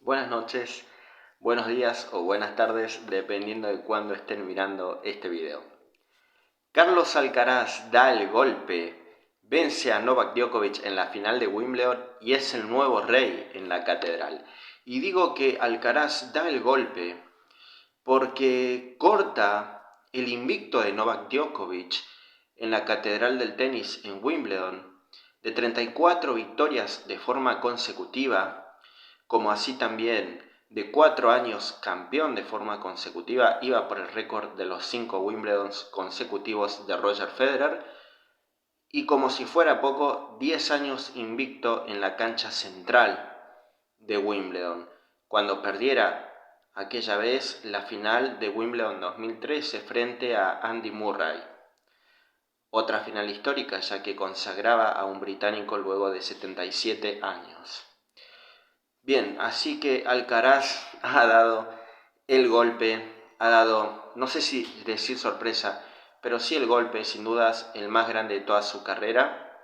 buenas noches, buenos días o buenas tardes, dependiendo de cuándo estén mirando este video. Carlos Alcaraz da el golpe, vence a Novak Djokovic en la final de Wimbledon y es el nuevo rey en la catedral. Y digo que Alcaraz da el golpe porque corta el invicto de Novak Djokovic en la catedral del tenis en Wimbledon, de 34 victorias de forma consecutiva, como así también de 4 años campeón de forma consecutiva, iba por el récord de los 5 Wimbledons consecutivos de Roger Federer, y como si fuera poco, 10 años invicto en la cancha central de Wimbledon, cuando perdiera aquella vez la final de Wimbledon 2013 frente a Andy Murray. Otra final histórica, ya que consagraba a un británico luego de 77 años. Bien, así que Alcaraz ha dado el golpe, ha dado, no sé si decir sorpresa, pero sí el golpe, sin dudas, el más grande de toda su carrera,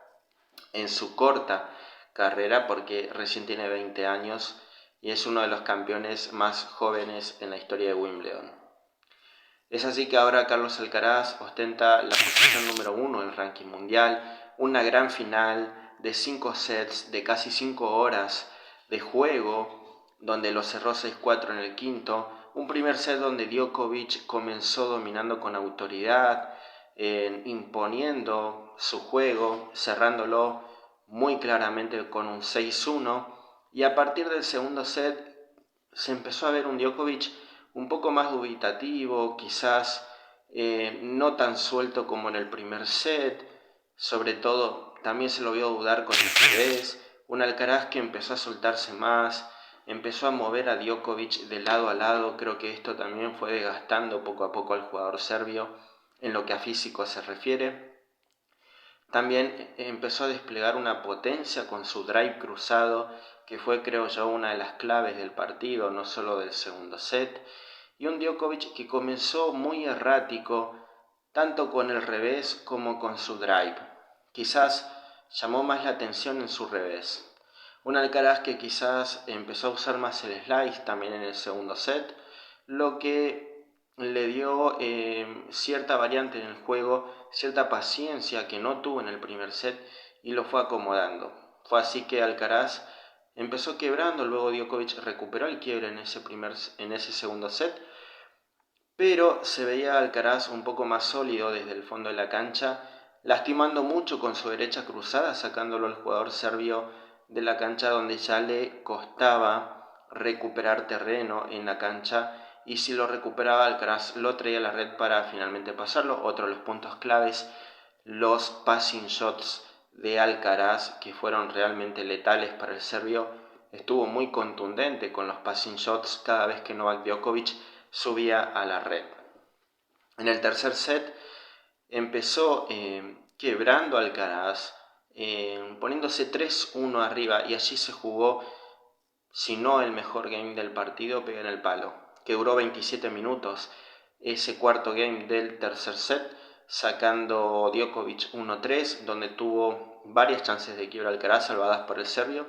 en su corta carrera, porque recién tiene 20 años y es uno de los campeones más jóvenes en la historia de Wimbledon. Es así que ahora Carlos Alcaraz ostenta la posición número 1 del ranking mundial, una gran final de 5 sets de casi 5 horas de juego, donde lo cerró 6-4 en el quinto, un primer set donde Djokovic comenzó dominando con autoridad, imponiendo su juego, cerrándolo muy claramente con un 6-1, y a partir del segundo set se empezó a ver un Djokovic un poco más dubitativo, quizás no tan suelto como en el primer set, sobre todo también se lo vio dudar con el revés, un Alcaraz que empezó a soltarse más, empezó a mover a Djokovic de lado a lado. Creo que esto también fue desgastando poco a poco al jugador serbio en lo que a físico se refiere. También empezó a desplegar una potencia con su drive cruzado, que fue, creo yo, una de las claves del partido, no solo del segundo set. Y un Djokovic que comenzó muy errático, tanto con el revés como con su drive. Quizás llamó más la atención en su revés. Un Alcaraz que quizás empezó a usar más el slice también en el segundo set, lo que le dio cierta variante en el juego, cierta paciencia que no tuvo en el primer set y lo fue acomodando. Fue así que Alcaraz empezó quebrando, luego Djokovic recuperó el quiebre en ese segundo set, pero se veía a Alcaraz un poco más sólido desde el fondo de la cancha, lastimando mucho con su derecha cruzada, sacándolo al jugador serbio de la cancha, donde ya le costaba recuperar terreno en la cancha, y si lo recuperaba Alcaraz lo traía a la red para finalmente pasarlo. Otro de los puntos claves, los passing shots de Alcaraz, que fueron realmente letales para el serbio. Estuvo muy contundente con los passing shots cada vez que Novak Djokovic subía a la red. En el tercer set empezó quebrando Alcaraz, poniéndose 3-1 arriba, y allí se jugó, si no el mejor game del partido, pega en el palo, que duró 27 minutos, ese cuarto game del tercer set, sacando Djokovic 1-3, donde tuvo varias chances de quiebra Alcaraz salvadas por el serbio,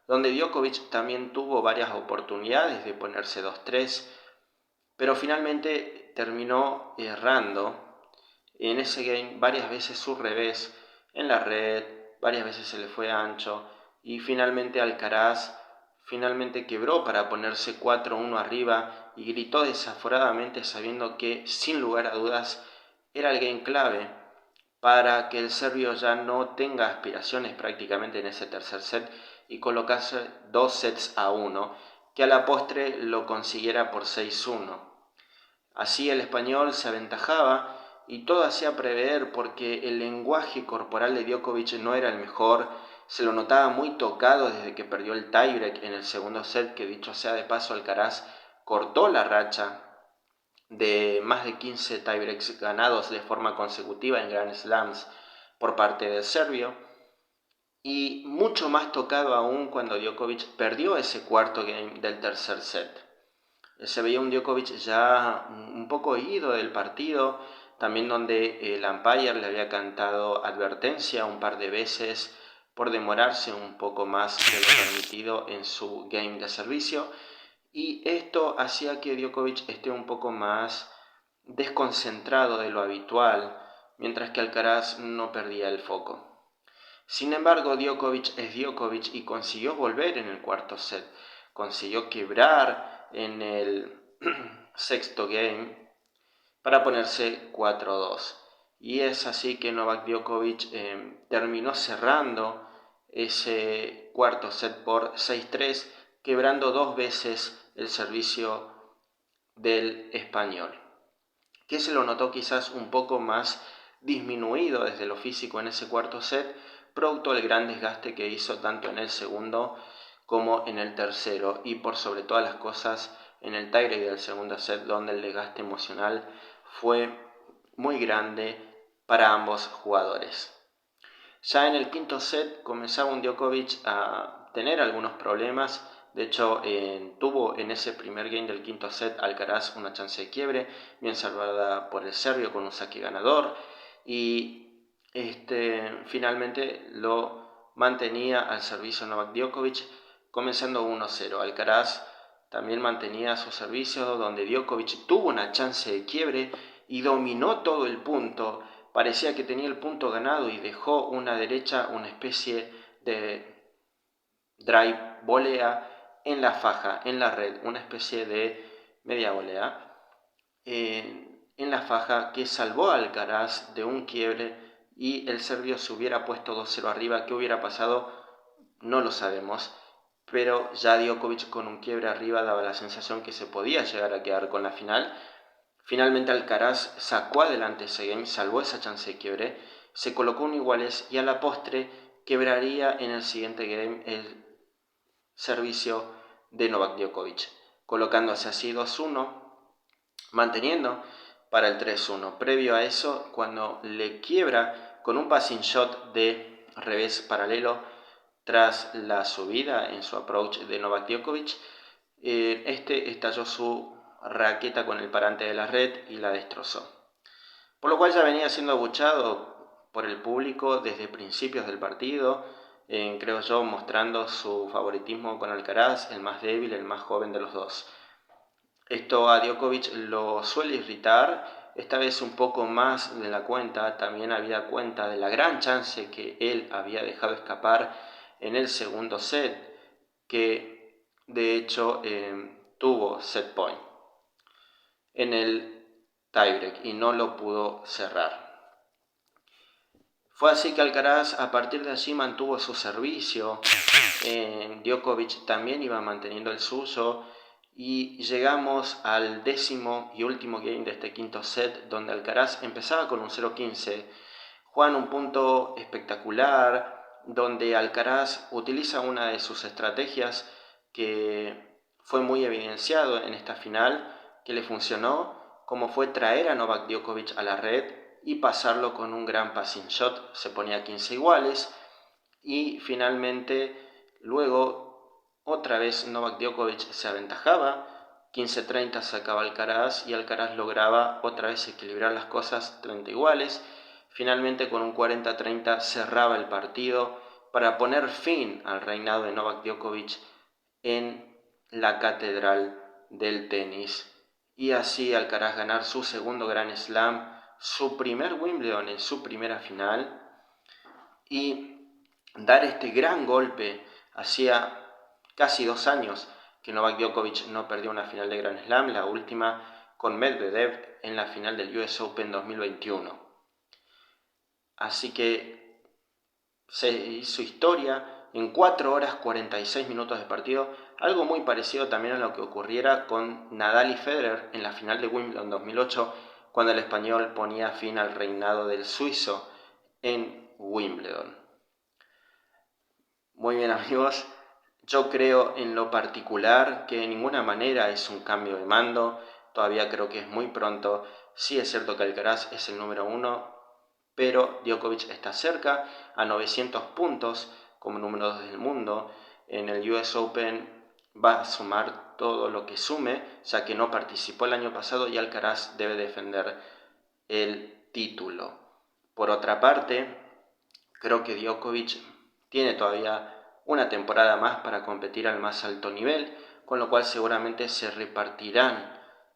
donde Djokovic también tuvo varias oportunidades de ponerse 2-3, pero finalmente terminó errando en ese game varias veces su revés en la red, varias veces se le fue ancho, y finalmente Alcaraz quebró para ponerse 4-1 arriba y gritó desaforadamente, sabiendo que sin lugar a dudas era el game clave para que el serbio ya no tenga aspiraciones prácticamente en ese tercer set y colocarse 2-1, que a la postre lo consiguiera por 6-1. Así el español se aventajaba y todo hacía prever, porque el lenguaje corporal de Djokovic no era el mejor. Se lo notaba muy tocado desde que perdió el tiebreak en el segundo set, que dicho sea de paso, Alcaraz cortó la racha de más de 15 tiebreaks ganados de forma consecutiva en Grand Slams por parte del serbio. Y mucho más tocado aún cuando Djokovic perdió ese cuarto game del tercer set. Se veía un Djokovic ya un poco ido del partido, también donde el umpire le había cantado advertencia un par de veces por demorarse un poco más de lo permitido en su game de servicio, y esto hacía que Djokovic esté un poco más desconcentrado de lo habitual, mientras que Alcaraz no perdía el foco. Sin embargo, Djokovic es Djokovic y consiguió volver en el cuarto set, consiguió quebrar en el sexto game para ponerse 4-2. Y es así que Novak Djokovic terminó cerrando ese cuarto set por 6-3, quebrando 2 veces el servicio del español, que se lo notó quizás un poco más disminuido desde lo físico en ese cuarto set, producto del gran desgaste que hizo tanto en el segundo como en el tercero, y por sobre todas las cosas en el tiebreak del segundo set, donde el desgaste emocional fue muy grande para ambos jugadores. Ya en el quinto set comenzaba un Djokovic a tener algunos problemas. De hecho, tuvo en ese primer game del quinto set Alcaraz una chance de quiebre, bien salvada por el serbio con un saque ganador, y finalmente lo mantenía al servicio Novak Djokovic, comenzando 1-0. Alcaraz también mantenía su servicio, donde Djokovic tuvo una chance de quiebre y dominó todo el punto. Parecía que tenía el punto ganado y dejó una derecha, una especie de drive volea en la faja, en la red, una especie de media volea en la faja, que salvó a Alcaraz de un quiebre, y el serbio se hubiera puesto 2-0 arriba. ¿Qué hubiera pasado? No lo sabemos, pero ya Djokovic con un quiebre arriba daba la sensación que se podía llegar a quedar con la final. Finalmente Alcaraz sacó adelante ese game, salvó esa chance de quiebre, se colocó un iguales y a la postre quebraría en el siguiente game el servicio de Novak Djokovic, colocándose así 2-1, manteniendo para el 3-1. Previo a eso, cuando le quiebra con un passing shot de revés paralelo tras la subida en su approach de Novak Djokovic, estalló su raqueta con el parante de la red y la destrozó. Por lo cual ya venía siendo abuchado por el público desde principios del partido, creo yo, mostrando su favoritismo con Alcaraz, el más débil, el más joven de los dos. Esto a Djokovic lo suele irritar, esta vez un poco más de la cuenta. También había cuenta de la gran chance que él había dejado escapar en el segundo set, que de hecho tuvo set point en el tiebreak y no lo pudo cerrar. Fue así que Alcaraz a partir de allí mantuvo su servicio, Djokovic también iba manteniendo el suyo, y llegamos al décimo y último game de este quinto set, donde Alcaraz empezaba con un 0-15. Juegan un punto espectacular, donde Alcaraz utiliza una de sus estrategias que fue muy evidenciado en esta final, que le funcionó, como fue traer a Novak Djokovic a la red y pasarlo con un gran passing shot. Se ponía 15 iguales y finalmente luego otra vez Novak Djokovic se aventajaba, 15-30 sacaba Alcaraz y Alcaraz lograba otra vez equilibrar las cosas, 30 iguales. Finalmente con un 40-30 cerraba el partido para poner fin al reinado de Novak Djokovic en la catedral del tenis, y así Alcaraz ganar su segundo Grand Slam, su primer Wimbledon en su primera final, y dar este gran golpe. Hacía casi 2 años que Novak Djokovic no perdió una final de Grand Slam, la última con Medvedev en la final del US Open 2021. Así que se hizo historia en 4 horas 46 minutos de partido, algo muy parecido también a lo que ocurriera con Nadal y Federer en la final de Wimbledon 2008, cuando el español ponía fin al reinado del suizo en Wimbledon. Muy bien, amigos, yo creo en lo particular que de ninguna manera es un cambio de mando, todavía creo que es muy pronto. Sí es cierto que Alcaraz es el número 1, pero Djokovic está cerca, a 900 puntos como número 2 del mundo. En el US Open va a sumar todo lo que sume, ya que no participó el año pasado y Alcaraz debe defender el título. Por otra parte, creo que Djokovic tiene todavía una temporada más para competir al más alto nivel, con lo cual seguramente se repartirán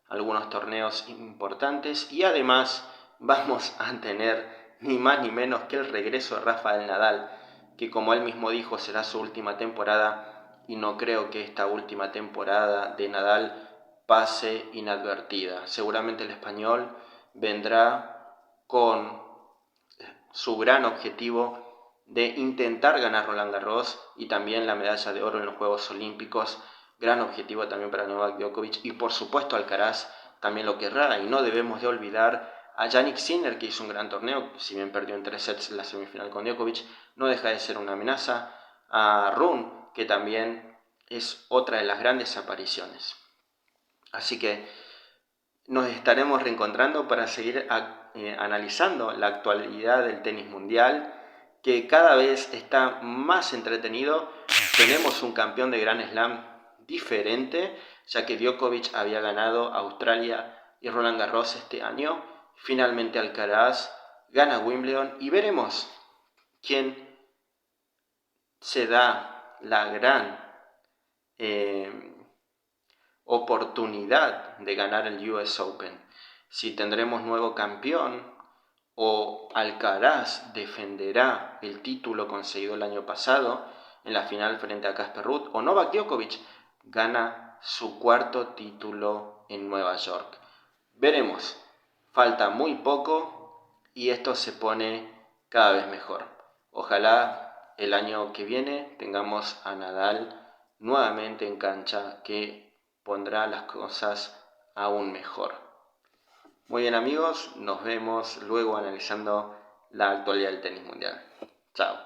algunos torneos importantes y además vamos a tener ni más ni menos que el regreso de Rafael Nadal, que como él mismo dijo será su última temporada y no creo que esta última temporada de Nadal pase inadvertida. Seguramente el español vendrá con su gran objetivo de intentar ganar Roland Garros y también la medalla de oro en los Juegos Olímpicos, gran objetivo también para Novak Djokovic, y por supuesto Alcaraz también lo querrá, y no debemos de olvidar a Jannik Sinner, que hizo un gran torneo, si bien perdió en 3 sets en la semifinal con Djokovic, no deja de ser una amenaza, a Rune, que también es otra de las grandes apariciones. Así que nos estaremos reencontrando para seguir analizando la actualidad del tenis mundial, que cada vez está más entretenido. Tenemos un campeón de Grand Slam diferente, ya que Djokovic había ganado Australia y Roland Garros este año. Finalmente Alcaraz gana Wimbledon y veremos quién se da la gran oportunidad de ganar el US Open. Si tendremos nuevo campeón o Alcaraz defenderá el título conseguido el año pasado en la final frente a Casper Ruud, o Novak Djokovic gana su cuarto título en Nueva York. Veremos, falta muy poco y esto se pone cada vez mejor. Ojalá el año que viene tengamos a Nadal nuevamente en cancha, que pondrá las cosas aún mejor. Muy bien amigos, nos vemos luego analizando la actualidad del tenis mundial. Chao.